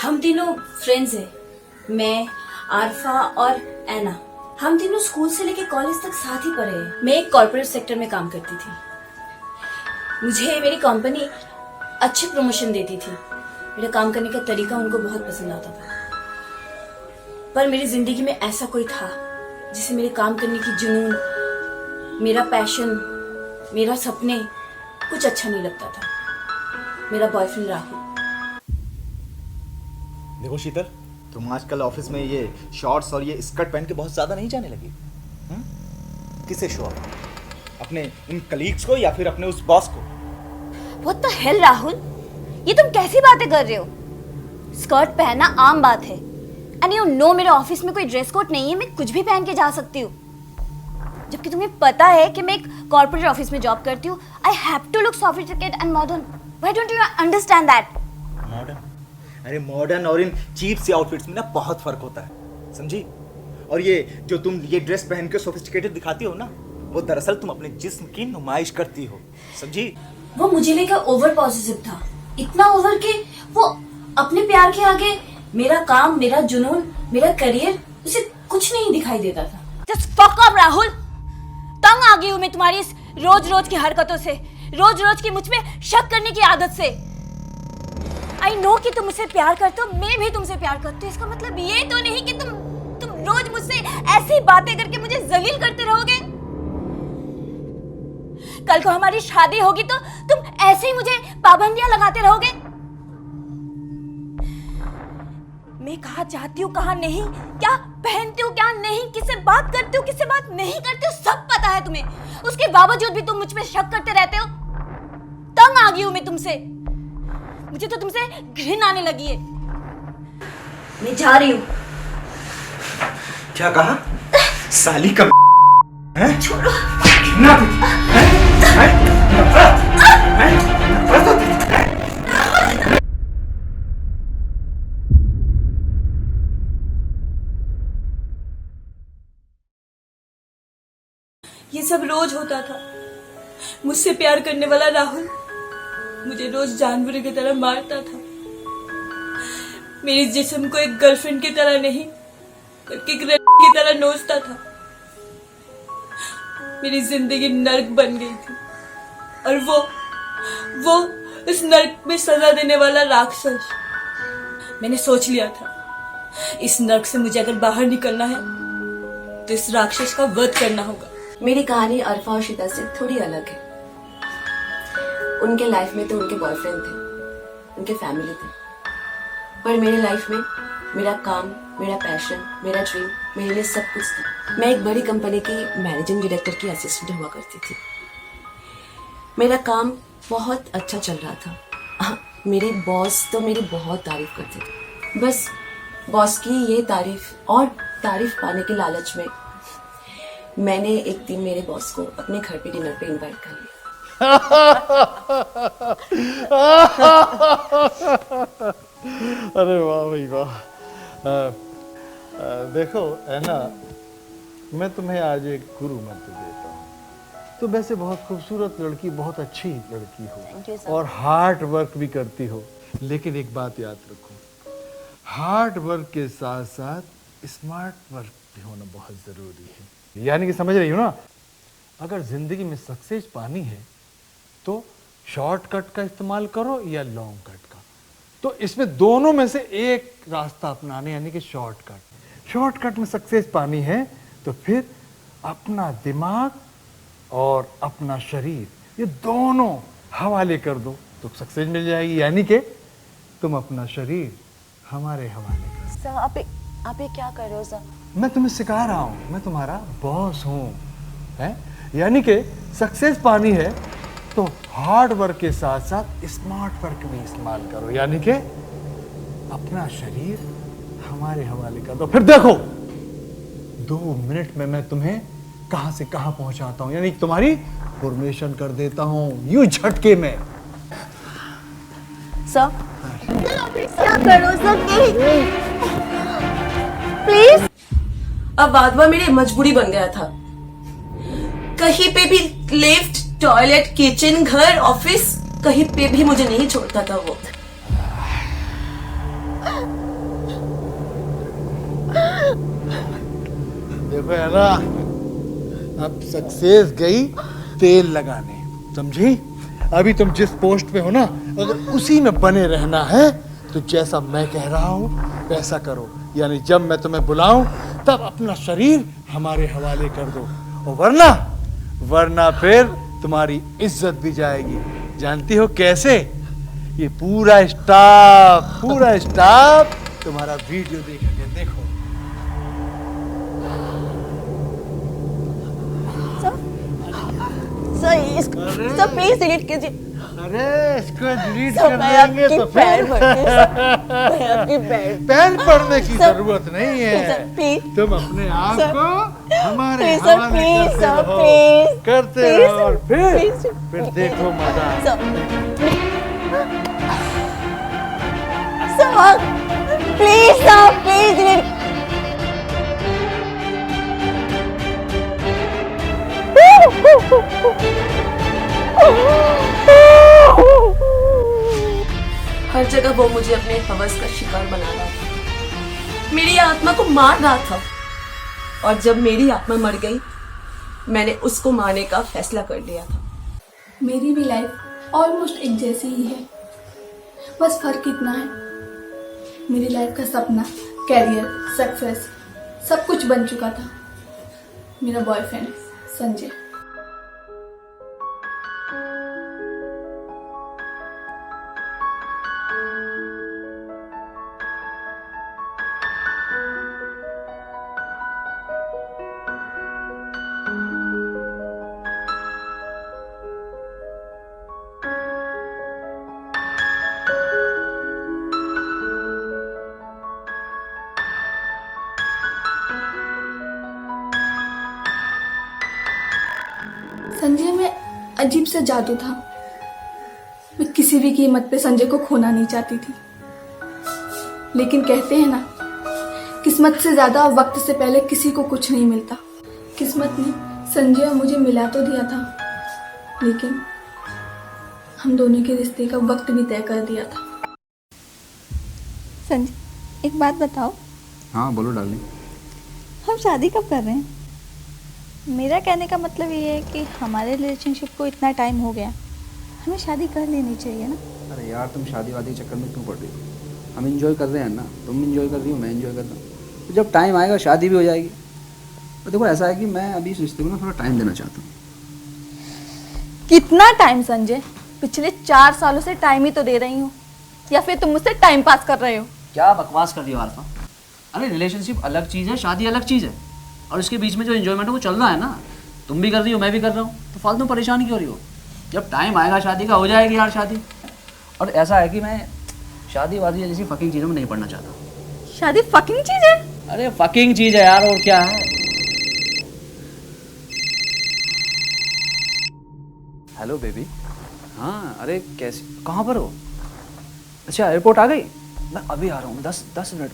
हम तीनों फ्रेंड्स हैं, मैं, आरफा और एना। हम तीनों स्कूल से लेके कॉलेज तक साथ ही पढ़े हैं। मैं एक कॉर्पोरेट सेक्टर में काम करती थी। मुझे मेरी कंपनी अच्छे प्रमोशन देती थी। मेरा काम करने का तरीका उनको बहुत पसंद आता था। पर मेरी जिंदगी में ऐसा कोई था जिसे मेरे काम करने की जुनून, मेरा पैशन, मेरा सपने कुछ अच्छा नहीं लगता था। मेरा बॉयफ्रेंड राहुल। देखो शीतल, तुम आजकल ऑफिस में ये शॉर्ट्स और ये स्कर्ट पहन के बहुत ज्यादा नहीं जाने लगी। किसे शो ऑफ? अपने इन कलीग्स को या फिर अपने उस बॉस को? What the hell राहुल, ये तुम कैसी बातें कर रहे हो? स्कर्ट पहनना आम बात है। एंड यू नो मेरे ऑफिस में कोई ड्रेस कोड नहीं है, मैं कुछ भी पहन के जा सकती हूँ। जबकि तुम्हें पता है कि मैं एक कॉर्पोरेट ऑफिस में जॉब करती हूँ। I have to look sophisticated and modern. Why don't you understand that? Modern? अरे मॉडर्न और इन चीप सी आउटफिट्स में ना बहुत फर्क होता है, समझी? और ये जो तुम ये ड्रेस पहन के सोफिस्टिकेटेड दिखाती हो ना, वो दरअसल तुम अपने जिस्म की नुमाइश करती हो, समझी? वो मुझे लेकर ओवर पॉजिटिव था, इतना ओवर कि वो अपने प्यार के आगे मेरा काम, मेरा जुनून, मेरा करियर उसे कुछ नहीं दिखाई देता था। Just fuck up Rahul. तंग आ गई हूँ मैं तुम्हारी इस रोज रोज की हरकतों से, रोज रोज की मुझ में शक करने की आदत से। आई नो कि तुम मुझसे प्यार करते हो, मैं भी तुमसे प्यार करती हूँ। इसका मतलब ये तो नहीं कि तुम रोज मुझसे ऐसी बातें करके मुझे जलील करते रहोगे। कल को हमारी शादी होगी तो तुम ऐसे ही मुझे पाबंदियां लगाते रहोगे। मैं कहाँ जाती हूँ, कहाँ नहीं, क्या पहनती हूँ, क्या नहीं, किससे बात करती हूँ, किससे बात नहीं करती हूँ, सब पता है तुम्हें। उसके बावजूद भी तुम मुझ पे शक करते रहते हो। तंग आ गई हूँ मैं तुमसे। मुझे तो तुमसे घृणा आने लगी है। मैं जा रही हूँ। क्या कहा? साली का है? छोड़ो। घृणा? ये सब रोज होता था। मुझसे प्यार करने वाला राहुल मुझे रोज जानवर की तरह मारता था। मेरे जिस्म को एक गर्लफ्रेंड की तरह नहीं बल्कि एक लड़की की तरह नोचता था। मेरी जिंदगी नर्क बन गई थी और वो इस नर्क में सजा देने वाला राक्षस। मैंने सोच लिया था इस नर्क से मुझे अगर बाहर निकलना है तो इस राक्षस का वध करना होगा। मेरी कहानी अरफा और शीता से थोड़ी अलग है। उनके लाइफ में तो उनके बॉयफ्रेंड थे, उनके फैमिली थे, पर मेरे लाइफ में मेरा काम, मेरा पैशन, मेरा ड्रीम, मेरे लिए सब कुछ था। मैं एक बड़ी कंपनी की मैनेजिंग डायरेक्टर की असिस्टेंट हुआ करती थी। मेरा काम बहुत अच्छा चल रहा था। मेरे बॉस तो मेरी बहुत तारीफ करते थे। बस बॉस की ये तारीफ और तारीफ पाने के लालच में मैंने एक दिन मेरे बॉस को अपने घर पे डिनर पे इनवाइट कर लिया। अरे वाह भाई वाह। देखो ऐना, मैं तुम्हें आज एक गुरु मंत्र देता हूँ। तुम वैसे बहुत खूबसूरत लड़की, बहुत अच्छी लड़की हो और हार्ड वर्क भी करती हो, लेकिन एक बात याद रखो, हार्ड वर्क के साथ साथ स्मार्ट वर्क भी होना बहुत जरूरी है। यानी कि समझ रही हो ना? अगर जिंदगी में सक्सेस पानी है तो शॉर्टकट का इस्तेमाल करो या लॉन्ग कट का। तो इसमें दोनों में से एक रास्ता अपनाने, यानी कि शॉर्टकट। शॉर्टकट में सक्सेस पानी है तो फिर अपना दिमाग और अपना शरीर, ये दोनों हवाले कर दो तो सक्सेस मिल जाएगी। यानी कि तुम अपना शरीर हमारे हवाले कर। सर आप ये क्या कर रहे हो सर? मैं तुम्हें सिखा रहा हूँ, मैं तुम्हारा बॉस हूँ, है? यानी कि सक्सेस पानी है तो हार्ड वर्क के साथ साथ स्मार्ट वर्क भी इस्तेमाल करो। यानी कि अपना शरीर हमारे हवाले कर दो। फिर देखो 2 मिनट में मैं तुम्हें कहां से कहां पहुंचाता हूं, यानी तुम्हारी फॉर्मेशन कर देता हूं यूं झटके में। सर क्या करो सर, प्लीज। अब वादवा मेरी मजबूरी बन गया था। कहीं पे भी लिफ्ट, टॉयलेट, किचन, घर, ऑफिस, कहीं पे भी मुझे नहीं छोड़ता था वो। देखो है ना, अब सक्सेस गई तेल लगाने, समझी? अभी तुम जिस पोस्ट पे हो ना, अगर उसी में बने रहना है तो जैसा मैं कह रहा हूँ वैसा करो। यानी जब मैं तुम्हें बुलाऊं तब अपना शरीर हमारे हवाले कर दो, और वरना फिर तुम्हारी इज्जत भी जाएगी। जानती हो कैसे? ये पूरा स्टाफ तुम्हारा वीडियो देखेंगे। देखो सर प्लीज डिलीट कीजिए। अरे इसको डिलीट सर, कर मैं देंगे आपकी तो पैर फिर पड़ती हूँ, मैं आपकी पैर। पैर पड़ने की सर, जरूरत नहीं है। Sir, please. तुम अपने आप सर, को हमारे प्लीज सर, हवाले प्लीज करते सर, रहो, प्लीज, करते प्लीज रहो, और सर, प्लीज। फिर देखो मजा। Sir please sir, please delete. हर जगह वो मुझे अपने हवस का शिकार बना रहा था, मेरी आत्मा को मार रहा था, और जब मेरी आत्मा मर गई मैंने उसको मारने का फैसला कर लिया था। मेरी भी लाइफ ऑलमोस्ट एक जैसी ही है, बस फर्क इतना है, मेरी लाइफ का सपना, कैरियर, सक्सेस सब कुछ बन चुका था। मेरा बॉयफ्रेंड संजय। संजय में अजीब सा जादू था। मैं किसी भी कीमत पे संजय को खोना नहीं चाहती थी, लेकिन कहते हैं ना, किस्मत से ज्यादा वक्त से पहले किसी को कुछ नहीं मिलता। किस्मत ने संजय और मुझे मिला तो दिया था, लेकिन हम दोनों के रिश्ते का वक्त भी तय कर दिया था। संजय, एक बात बताओ। हाँ बोलो डार्लिंग। हम शादी कब कर रहे हैं? मेरा कहने का मतलब ये है कि हमारे रिलेशनशिप को इतना टाइम हो गया, हमें शादी कर लेनी चाहिए ना। अरे यार तुम शादी वादी चक्कर में क्यों पड़ रही हो? हम इंजॉय कर रहे हैं ना, तुम इंजॉय कर रही हो, मैं इंजॉय कर रहा हूँ, तो जब टाइम आएगा शादी भी हो जाएगी। तो देखो ऐसा है कि मैं अभी इस रिश्ते को ना थोड़ा टाइम देना चाहता हूँ। कितना टाइम संजय? पिछले 4 सालों से टाइम ही तो दे रही हूँ, या फिर तुम मुझसे टाइम पास कर रहे हो? क्या बकवास कर रही हो आरफा? अरे रिलेशनशिप अलग चीज़ है, शादी अलग चीज़ है, और इसके बीच में जो इन्जॉयमेंट है वो चल रहा है ना। तुम भी कर रही हो, मैं भी कर रहा हूँ, तो फालतू परेशान क्यों हो रही हो? जब टाइम आएगा शादी का हो जाएगी यार शादी। और ऐसा है कि मैं शादी वादी जैसी फकिंग चीज़ों में नहीं पढ़ना चाहता। शादी फकिंग चीज है? अरे फकिंग चीज़ है यार, और क्या है। Hello baby. हाँ अरे कैसी, कहाँ पर हो? अच्छा एयरपोर्ट आ गई? मैं अभी आ रहा हूँ, 10 मिनट।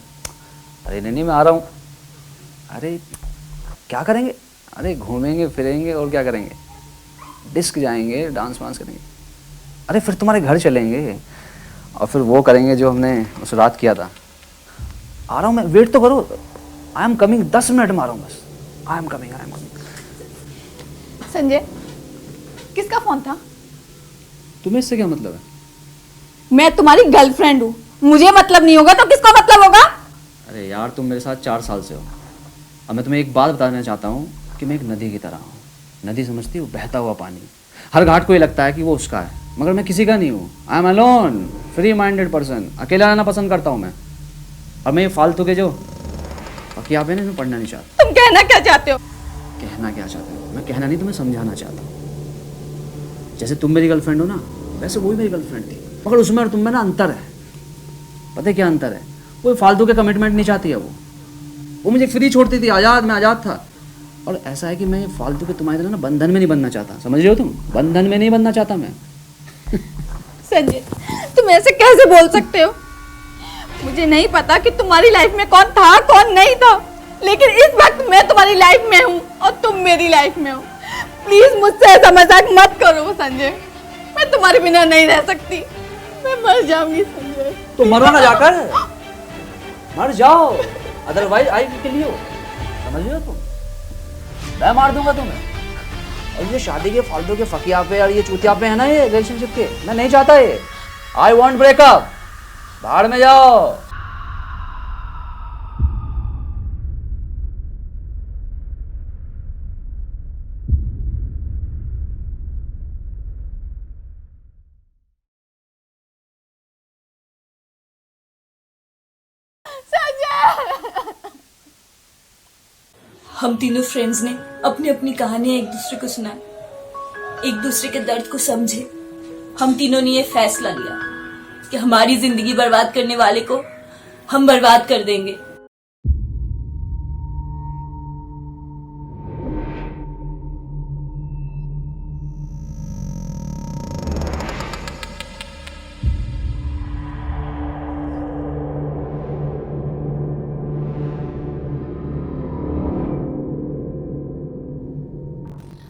अरे नहीं मैं आ रहा हूँ। अरे क्या करेंगे? अरे घूमेंगे फिरेंगे और क्या करेंगे, डिस्क जाएंगे, डांस वांस करेंगे। अरे फिर तुम्हारे घर चलेंगे और फिर वो करेंगे जो हमने उस रात किया था। आ रहा हूँ मैं, वेट तो करो। आई एम कमिंग, 10 मिनट में आ रहा हूँ बस। I am coming. संजय, किसका फोन था? तुम्हें इससे क्या मतलब है? मैं तुम्हारी गर्लफ्रेंड हूँ, मुझे मतलब नहीं होगा तो किसको मतलब होगा? अरे यार तुम मेरे साथ 4 साल से हो। अब मैं तुम्हें एक बात बताना चाहता हूँ कि मैं एक नदी की तरह हूँ। नदी समझती हो, बहता हुआ पानी। हर घाट को ये लगता है कि वो उसका है, मगर मैं किसी का नहीं हूँ। I am alone, free minded person. अकेला रहना पसंद करता हूँ मैं। और मैं ये फालतू के जो आप है ना, मैं पढ़ना नहीं चाहता। तुम कहना क्या चाहते हो? कहना क्या चाहते हो? मैं कहना नहीं, तुम्हें समझाना चाहता हूँ। जैसे तुम मेरी गर्लफ्रेंड हो ना, वैसे वो भी मेरी गर्लफ्रेंड थी, मगर उसमें और तुम में ना अंतर है। पता है क्या अंतर है? कोई फालतू के कमिटमेंट नहीं चाहती है वो मुझे फ्री छोड़ती थी, आज़ाद, मैं आज़ाद था। और ऐसा है कि मैं फालतू के तुम्हारी तरह ना बंधन में नहीं बनना चाहता। समझ रहे हो तुम? बंधन में नहीं बनना चाहता मैं। संजय, तुम ऐसे कैसे बोल सकते हो? मुझे नहीं पता कि तुम्हारी लाइफ में कौन था कौन नहीं था, लेकिन इस वक्त मैं तुम्हारी लाइफ में हूँ और तुम मेरी लाइफ में हो। प्लीज मुझसे ऐसा मजाक मत करो संजय, मैं तुम्हारे बिना नहीं रह सकती, मैं मर जाऊंगी संजय। तो मरो ना जाकर, मर जाओ, otherwise I will kill you. समझ रहे हो तुम? मैं मार दूंगा तुम्हें। और ये शादी के फालतू के फकिया पे और ये चूतिया पे है ना ये रिलेशनशिप के, मैं नहीं चाहता ये। I want breakup. बाहर में जाओ। हम तीनों फ्रेंड्स ने अपनी अपनी कहानियां एक दूसरे को सुनाई, एक दूसरे के दर्द को समझे। हम तीनों ने ये फैसला लिया कि हमारी जिंदगी बर्बाद करने वाले को हम बर्बाद कर देंगे।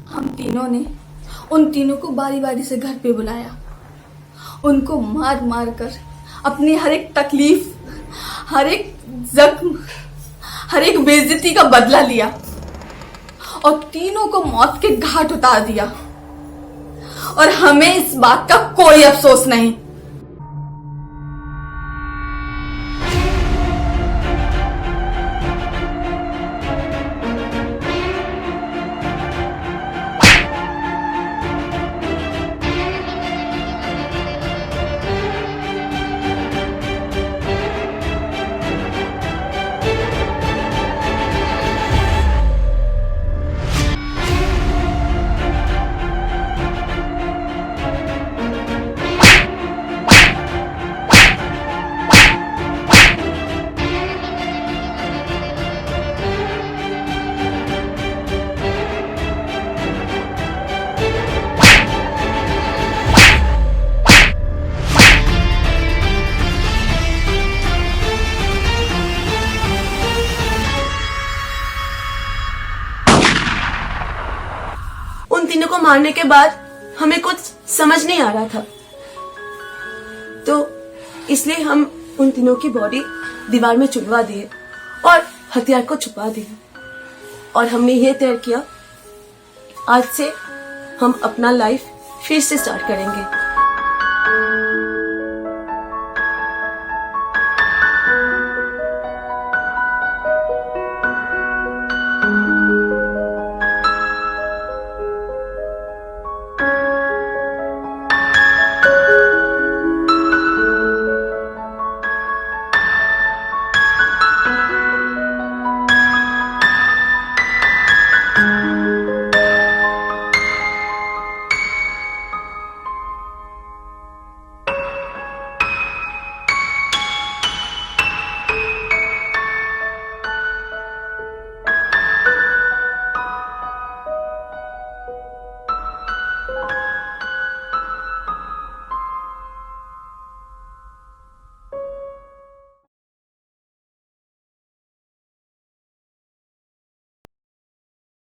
हम तीनों ने उन तीनों को बारी बारी से घर पे बुलाया, उनको मार मार कर अपनी हर एक तकलीफ, हर एक जख्म, हर एक बेइज्जती का बदला लिया और तीनों को मौत के घाट उतार दिया। और हमें इस बात का कोई अफसोस नहीं। उन तीनों को मारने के बाद हमें कुछ समझ नहीं आ रहा था, तो इसलिए हम उन तीनों की बॉडी दीवार में चुनवा दिए और हथियार को छुपा दिया। और हमने ये तय किया आज से हम अपना लाइफ फिर से स्टार्ट करेंगे।